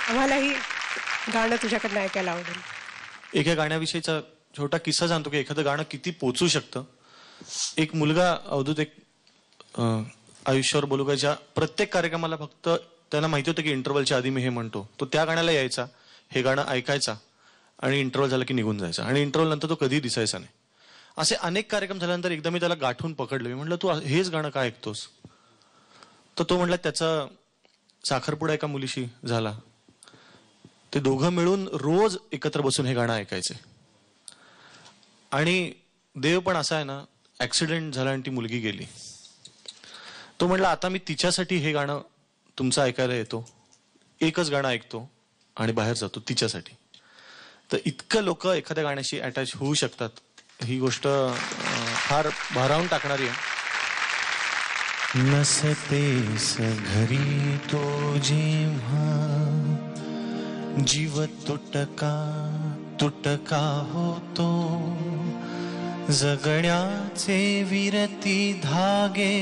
आम्हालाही गाणं तुझ्याकडनं ऐकायला आवडेल. एका गाण्याविषयीचा छोटा किस्सा सांगतो की एखादं गाणं किती पोचू शकतं. एक मुलगा अवधूत एक आयुष्यावर बोलू का, ज्या प्रत्येक कार्यक्रमाला फक्त त्याला माहिती होतं की इंटरव्हलच्या आधी मी हे म्हणतो, तो त्या गाण्याला यायचा, हे गाणं ऐकायचा आणि इंटरव्हल झालं की निघून जायचा आणि इंटरव्हल नंतर तो कधीही दिसायचा नाही. असे अनेक कार्यक्रम झाल्यानंतर एकदा मी त्याला गाठून पकडलं. मी म्हटलं, तू हेच गाणं का ऐकतोस? तर तो म्हटला, त्याचा साखरपुडा एका मुलीशी झाला, ते दोघं मिळून रोज एकत्र बसून हे गाणं ऐकायचे. आणि देव पण असा आहे ना, ऍक्सिडेंट झाला आणि ती मुलगी गेली. तो म्हटला, आता मी तिच्यासाठी हे गाणं तुमचं ऐकायला येतो, एकच गाणं ऐकतो आणि बाहेर जातो तिच्यासाठी. तर इतकं लोक एखाद्या गाण्याशी अटॅच होऊ शकतात, ही गोष्ट फार भारावून टाकणारी आहे. नसतेस घरी तो जेव्हा जीव तुटका तुटका होतो, जगण्याचे विरती धागे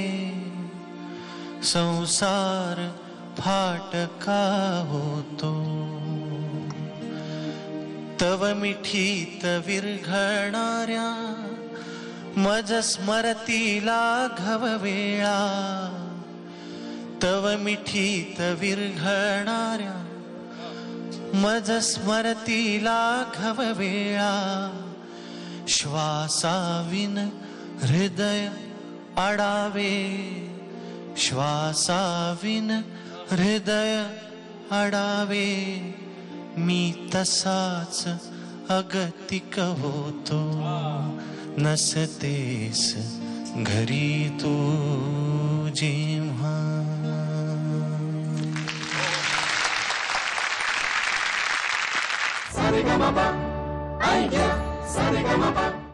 संसार फाटका होतो. तव मिठीत विरघळणाऱ्या मज स्मरतीला घववेळा, तव मिठीत विरघळणाऱ्या मज स्मरतीला घववेळा, श्वासाविन हृदय अडावे, श्वासाविन हृदय अडावे, मी तसाच अगतिक होतो. नसतेस घरी तू जेव्हा. Sa re ga ma pa, ay yeah, sa re ga ma pa.